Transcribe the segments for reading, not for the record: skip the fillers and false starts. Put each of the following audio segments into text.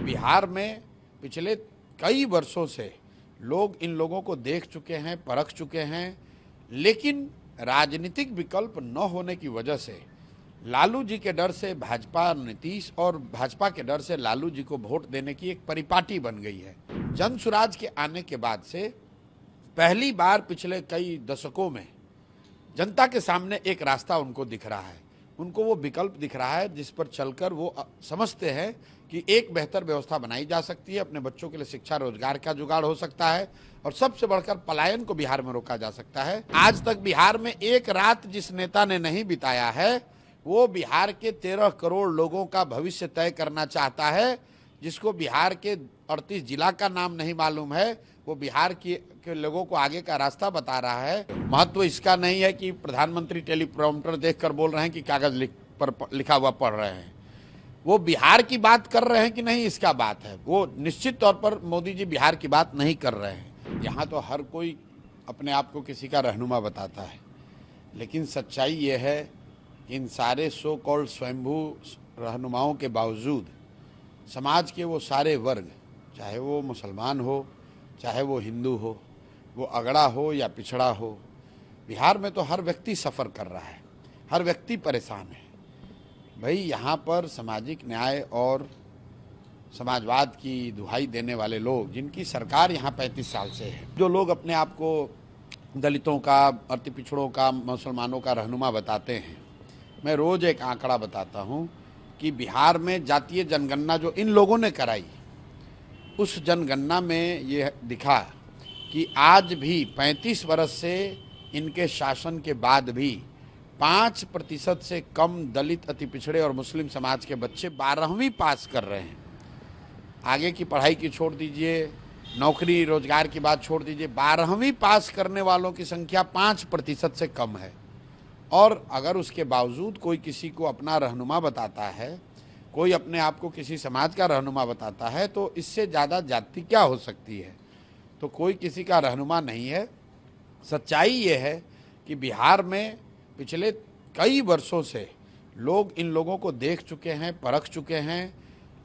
बिहार में पिछले कई वर्षों से लोग इन लोगों को देख चुके हैं, परख चुके हैं, लेकिन राजनीतिक विकल्प न होने की वजह से लालू जी के डर से भाजपा नीतीश और भाजपा के डर से लालू जी को वोट देने की एक परिपाटी बन गई है। जन सुराज के आने के बाद से पहली बार पिछले कई दशकों में जनता के सामने एक रास्ता उनको दिख रहा है, उनको वो विकल्प दिख रहा है जिस पर चलकर वो समझते हैं कि एक बेहतर व्यवस्था बनाई जा सकती है, अपने बच्चों के लिए शिक्षा रोजगार का जुगाड़ हो सकता है और सबसे बढ़कर पलायन को बिहार में रोका जा सकता है। आज तक बिहार में एक रात जिस नेता ने नहीं बिताया है वो बिहार के 13 करोड़ लोगों का भविष्य तय करना चाहता है, जिसको बिहार के 38 जिला का नाम नहीं मालूम है, वो बिहार के लोगों को आगे का रास्ता बता रहा है। महत्व इसका नहीं है कि प्रधानमंत्री टेलीप्रॉम्प्टर देखकर बोल रहे हैं कि कागज पर लिखा हुआ पढ़ रहे हैं, वो बिहार की बात कर रहे हैं कि नहीं इसका बात है। वो निश्चित तौर पर मोदी जी बिहार की बात नहीं कर रहे हैं। यहाँ तो हर कोई अपने आप को किसी का रहनुमा बताता है, लेकिन सच्चाई ये है कि इन सारे सो कॉल्ड स्वयंभू रहनुमाओं के बावजूद समाज के वो सारे वर्ग, चाहे वो मुसलमान हो, चाहे वो हिंदू हो, वो अगड़ा हो या पिछड़ा हो, बिहार में तो हर व्यक्ति सफ़र कर रहा है, हर व्यक्ति परेशान है। भाई यहाँ पर सामाजिक न्याय और समाजवाद की दुहाई देने वाले लोग, जिनकी सरकार यहाँ 35 साल से है, जो लोग अपने आप को दलितों का, अति पिछड़ों का, मुसलमानों का रहनुमा बताते हैं, मैं रोज़ एक आंकड़ा बताता हूँ कि बिहार में जातीय जनगणना जो इन लोगों ने कराई, उस जनगणना में ये दिखा कि आज भी 35 वर्ष से इनके शासन के बाद भी 5% से कम दलित, अति पिछड़े और मुस्लिम समाज के बच्चे 12वीं पास कर रहे हैं। आगे की पढ़ाई की छोड़ दीजिए, नौकरी रोजगार की बात छोड़ दीजिए, 12वीं पास करने वालों की संख्या 5% से कम है। और अगर उसके बावजूद कोई किसी को अपना रहनुमा बताता है, कोई अपने आप को किसी समाज का रहनुमा बताता है, तो इससे ज़्यादा जाति क्या हो सकती है। तो कोई किसी का रहनुमा नहीं है। सच्चाई ये है कि बिहार में पिछले कई वर्षों से लोग इन लोगों को देख चुके हैं, परख चुके हैं,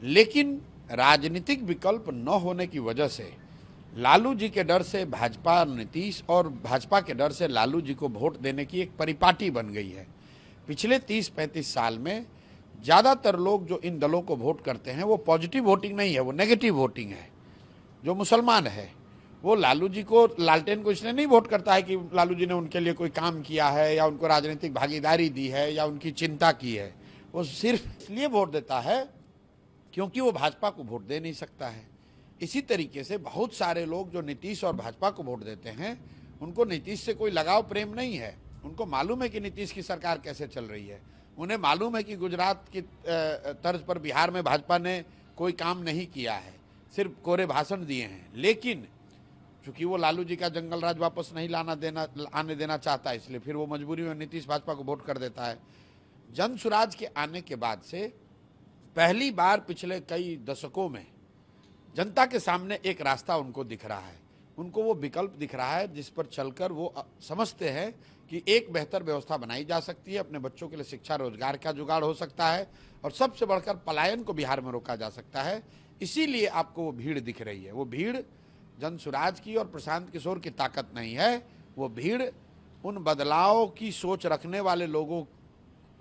लेकिन राजनीतिक विकल्प न होने की वजह से लालू जी के डर से भाजपा नीतीश और भाजपा के डर से लालू जी को वोट देने की एक परिपाटी बन गई है। पिछले 30-35 साल में ज़्यादातर लोग जो इन दलों को वोट करते हैं वो पॉजिटिव वोटिंग नहीं है, वो नेगेटिव वोटिंग है। जो मुसलमान है वो लालू जी को, लालटेन को इसलिए नहीं वोट करता है कि लालू जी ने उनके लिए कोई काम किया है या उनको राजनीतिक भागीदारी दी है या उनकी चिंता की है, वो सिर्फ इसलिए वोट देता है क्योंकि वो भाजपा को वोट दे नहीं सकता है। इसी तरीके से बहुत सारे लोग जो नीतीश और भाजपा को वोट देते हैं, उनको नीतीश से कोई लगाव प्रेम नहीं है। उनको मालूम है कि नीतीश की सरकार कैसे चल रही है, उन्हें मालूम है कि गुजरात की तर्ज पर बिहार में भाजपा ने कोई काम नहीं किया है, सिर्फ कोरे भाषण दिए हैं। लेकिन चूंकि वो लालू जी का जंगल राज वापस नहीं आने देना चाहता है, इसलिए फिर वो मजबूरी में नीतीश भाजपा को वोट कर देता है। जन सुराज के आने के बाद से पहली बार पिछले कई दशकों में जनता के सामने एक रास्ता उनको दिख रहा है, उनको वो विकल्प दिख रहा है जिस पर चलकर वो समझते हैं कि एक बेहतर व्यवस्था बनाई जा सकती है, अपने बच्चों के लिए शिक्षा रोजगार का जुगाड़ हो सकता है और सबसे बढ़कर पलायन को बिहार में रोका जा सकता है। इसीलिए आपको वो भीड़ दिख रही है। वो भीड़ जन सुराज की और प्रशांत किशोर की ताकत नहीं है, वो भीड़ उन बदलाव की सोच रखने वाले लोगों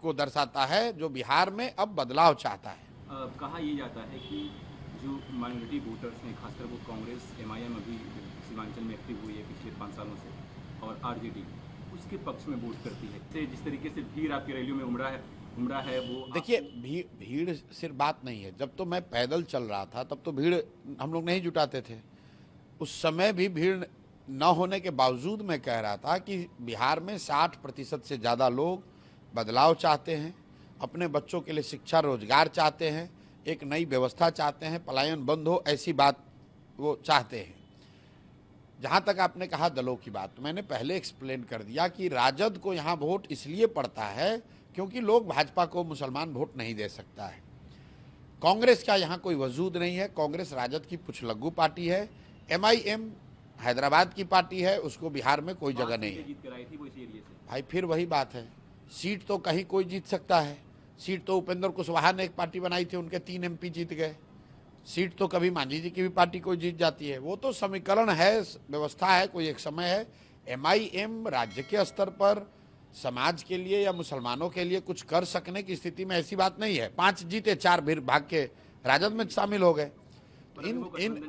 को दर्शाता है जो बिहार में अब बदलाव चाहता है। कहा यह जाता है कि जो माइनॉरिटी वोटर्स हैं, खासकर वो कांग्रेस, एमआईएम अभी सीमांचल में एक्टिव हुई है पिछले 5 सालों से, और आरजेडी उसके पक्ष में वोट करती है। जिस तरीके से भीड़ आपकी रैलियों में उमड़ा है वो देखिए, भीड़ सिर्फ बात नहीं है। जब तो मैं पैदल चल रहा था तब तो भीड़ हम लोग नहीं जुटाते थे, उस समय भी भीड़ न होने के बावजूद मैं कह रहा था कि बिहार में 60% से ज़्यादा लोग बदलाव चाहते हैं, अपने बच्चों के लिए शिक्षा रोजगार चाहते हैं, एक नई व्यवस्था चाहते हैं, पलायन बंद हो, ऐसी बात वो चाहते हैं। जहाँ तक आपने कहा दलों की बात, तो मैंने पहले एक्सप्लेन कर दिया कि राजद को यहाँ वोट इसलिए पड़ता है क्योंकि लोग भाजपा को मुसलमान वोट नहीं दे सकता है। कांग्रेस का यहाँ कोई वजूद नहीं है, कांग्रेस राजद की पुछलग्गू पार्टी है। एमआईएम हैदराबाद की पार्टी है, उसको बिहार में कोई जगह नहीं है। भाई फिर वही बात है, सीट तो कहीं कोई जीत सकता है। सीट तो उपेंद्र कुशवाहा ने एक पार्टी बनाई थी, उनके 3 एमपी जीत गए। सीट तो कभी मांझी जी की भी पार्टी कोई जीत जाती है। वो तो समीकरण है, व्यवस्था है, कोई एक समय है। एमआईएम राज्य के स्तर पर समाज के लिए या मुसलमानों के लिए कुछ कर सकने की स्थिति में ऐसी बात नहीं है। 5 जीते 4 फिर भाग के राजद में शामिल हो गए।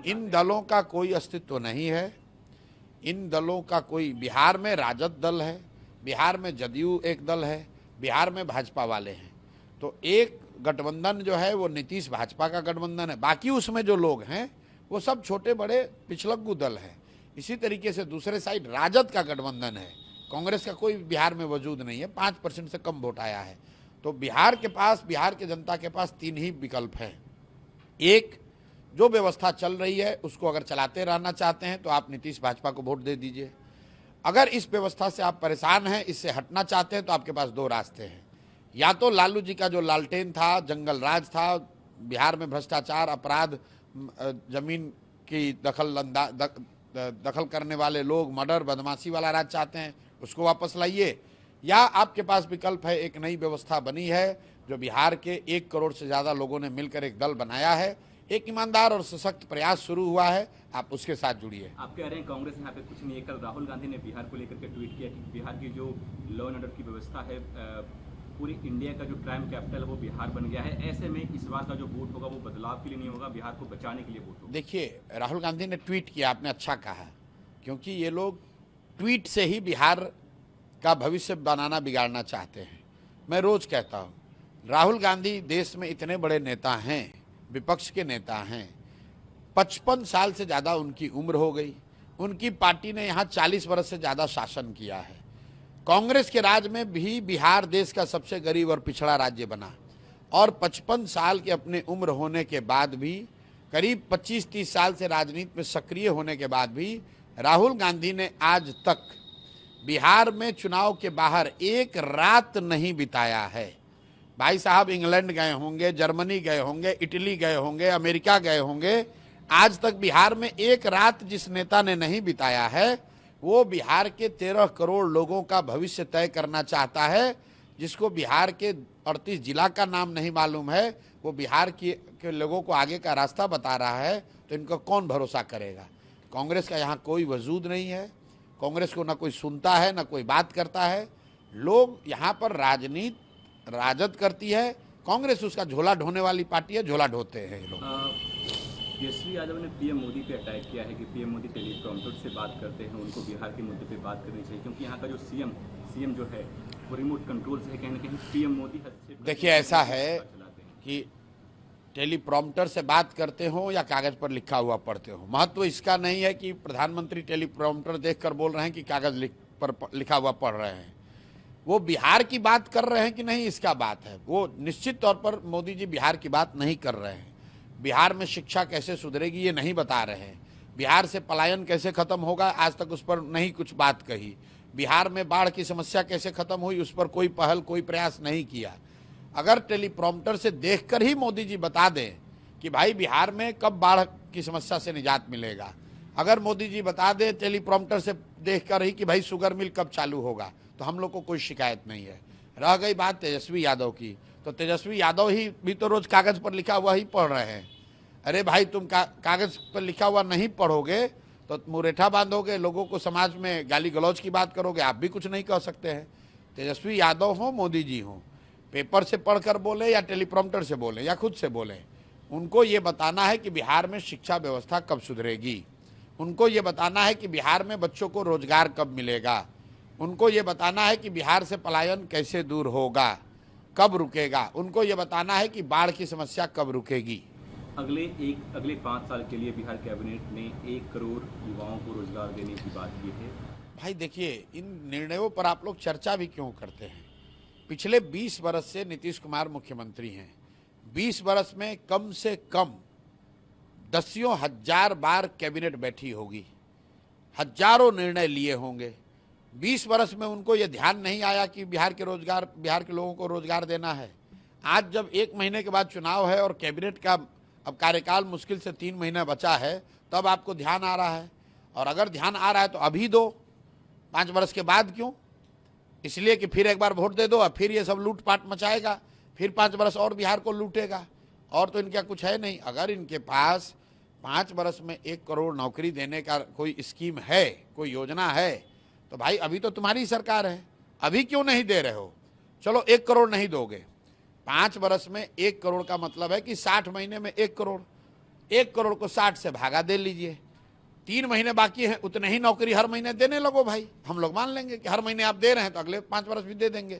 इन दलों का कोई अस्तित्व नहीं है। इन दलों का कोई, बिहार में राजद दल है, बिहार में जदयू एक दल है, बिहार में भाजपा वाले हैं। तो एक गठबंधन जो है वो नीतीश भाजपा का गठबंधन है, बाकी उसमें जो लोग हैं वो सब छोटे बड़े पिछलग्गू दल हैं। इसी तरीके से दूसरे साइड राजद का गठबंधन है, कांग्रेस का कोई बिहार में वजूद नहीं है, 5% से कम वोट आया है। तो बिहार के पास, बिहार की जनता के पास 3 ही विकल्प हैं। एक, जो व्यवस्था चल रही है उसको अगर चलाते रहना चाहते हैं तो आप नीतीश भाजपा को वोट दे दीजिए। अगर इस व्यवस्था से आप परेशान हैं, इससे हटना चाहते हैं, तो आपके पास 2 रास्ते हैं। या तो लालू जी का जो लालटेन था, जंगल राज था, बिहार में भ्रष्टाचार, अपराध, जमीन की दखल करने वाले लोग, मर्डर, बदमाशी वाला राज चाहते हैं, उसको वापस लाइए। या आपके पास विकल्प है, एक नई व्यवस्था बनी है जो बिहार के 1 करोड़ से ज़्यादा लोगों ने मिलकर एक दल बनाया है, एक ईमानदार और सशक्त प्रयास शुरू हुआ है, आप उसके साथ जुड़िए। आप कह रहे हैं कांग्रेस यहाँ पे कुछ नहीं है। कल राहुल गांधी ने बिहार को लेकर के ट्वीट किया कि बिहार की जो लॉ एंड ऑर्डर की व्यवस्था है, पूरी इंडिया का जो क्राइम कैपिटल है वो बिहार बन गया है। ऐसे में इस बार का जो वोट होगा वो बदलाव के लिए नहीं होगा, बिहार को बचाने के लिए वोट होगा। देखिए, राहुल गांधी ने ट्वीट किया, आपने अच्छा कहा, क्योंकि ये लोग ट्वीट से ही बिहार का भविष्य बनाना, बिगाड़ना चाहते हैं। मैं रोज कहता हूँ, राहुल गांधी देश में इतने बड़े नेता हैं, विपक्ष के नेता हैं, 55 साल से ज़्यादा उनकी उम्र हो गई, उनकी पार्टी ने यहाँ 40 वर्ष से ज़्यादा शासन किया है। कांग्रेस के राज में भी बिहार देश का सबसे गरीब और पिछड़ा राज्य बना, और 55 साल के अपने उम्र होने के बाद भी, करीब 25-30 साल से राजनीति में सक्रिय होने के बाद भी, राहुल गांधी ने आज तक बिहार में चुनाव के बाहर एक रात नहीं बिताया है। भाई साहब इंग्लैंड गए होंगे, जर्मनी गए होंगे, इटली गए होंगे, अमेरिका गए होंगे, आज तक बिहार में एक रात जिस नेता ने नहीं बिताया है वो बिहार के 13 करोड़ लोगों का भविष्य तय करना चाहता है। जिसको बिहार के 38 जिला का नाम नहीं मालूम है, वो बिहार के लोगों को आगे का रास्ता बता रहा है, तो इनको कौन भरोसा करेगा। कांग्रेस का यहाँ कोई वजूद नहीं है, कांग्रेस को ना कोई सुनता है ना कोई बात करता है। लोग यहाँ पर राजनीति राजद करती है, कांग्रेस उसका झोला ढोने वाली पार्टी है, झोला ढोते हैं ये लोग। तेजस्वी यादव ने पीएम मोदी पे अटैक किया है कि पीएम मोदी टेलीप्रॉम्प्टर से बात करते हैं, उनको बिहार के मुद्दे पे बात करनी चाहिए, क्योंकि यहाँ का जो सीएम जो है वो रिमोट कंट्रोल से है, कहीं ना कहीं पीएम मोदी हस्तक्षेप। देखिए, ऐसा है कि टेलीप्रॉम्प्टर से बात करते हो या कागज पर लिखा हुआ पढ़ते हो, महत्व इसका नहीं है कि प्रधानमंत्री टेलीप्रॉम्प्टर देखकर बोल रहे हैं कि कागज पर लिखा हुआ पढ़ रहे हैं। वो बिहार की बात कर रहे हैं कि नहीं, इसका बात है। वो निश्चित तौर पर मोदी जी बिहार की बात नहीं कर रहे हैं। बिहार में शिक्षा कैसे सुधरेगी ये नहीं बता रहे हैं। बिहार से पलायन कैसे खत्म होगा, आज तक उस पर नहीं कुछ बात कही। बिहार में बाढ़ की समस्या कैसे खत्म हुई, उस पर कोई पहल, कोई प्रयास नहीं किया। अगर टेलीप्रॉम्प्टर से देखकर ही मोदी जी बता दें कि भाई बिहार में कब बाढ़ की समस्या से निजात मिलेगा, अगर मोदी जी बता दें टेलीप्रॉम्प्टर से देखकर ही कि भाई शुगर मिल कब चालू होगा, तो हम लोग को कोई शिकायत नहीं है। रह गई बात तेजस्वी यादव की, तो तेजस्वी यादव ही भी तो रोज कागज पर लिखा हुआ ही पढ़ रहे हैं। अरे भाई, तुम कागज पर लिखा हुआ नहीं पढ़ोगे तो मुरेठा बांधोगे, लोगों को समाज में गाली गलौज की बात करोगे, आप भी कुछ नहीं कह सकते हैं। तेजस्वी यादव हो, मोदी जी हो, पेपर से पढ़कर बोले या टेलीप्रॉम्प्टर से बोले या खुद से बोले, उनको ये बताना है कि बिहार में शिक्षा व्यवस्था कब सुधरेगी, उनको ये बताना है कि बिहार में बच्चों को रोजगार कब मिलेगा, उनको ये बताना है कि बिहार से पलायन कैसे दूर होगा, कब रुकेगा, उनको ये बताना है कि बाढ़ की समस्या कब रुकेगी। अगले 5 साल के लिए बिहार कैबिनेट ने 1 करोड़ युवाओं को रोजगार देने की बात की है। भाई देखिए, इन निर्णयों पर आप लोग चर्चा भी क्यों करते हैं। पिछले 20 वर्ष से नीतीश कुमार मुख्यमंत्री हैं। 20 वर्ष में कम से कम दसियों हजार बार कैबिनेट बैठी होगी, हजारों निर्णय लिए होंगे। 20 वर्ष में उनको ये ध्यान नहीं आया कि बिहार के लोगों को रोजगार देना है। आज जब 1 महीने के बाद चुनाव है और कैबिनेट का अब कार्यकाल मुश्किल से 3 महीना बचा है, तब आपको ध्यान आ रहा है। और अगर ध्यान आ रहा है तो अभी दो, 5 वर्ष के बाद क्यों? इसलिए कि फिर एक बार वोट दे दो और फिर ये सब लूटपाट मचाएगा, फिर 5 वर्ष और बिहार को लूटेगा। और तो इनका कुछ है नहीं। अगर इनके पास 5 वर्ष में 1 करोड़ नौकरी देने का कोई स्कीम है, कोई योजना है, तो भाई अभी तो तुम्हारी सरकार है, अभी क्यों नहीं दे रहे हो? चलो 1 करोड़ नहीं दोगे, 5 वर्ष में 1 करोड़ का मतलब है कि 60 महीने में 1 करोड़, 1 करोड़ को 60 से भागा दे लीजिए, 3 महीने बाकी हैं, उतने ही नौकरी हर महीने देने लगो भाई। हम लोग मान लेंगे कि हर महीने आप दे रहे हैं तो अगले 5 वर्ष भी दे देंगे।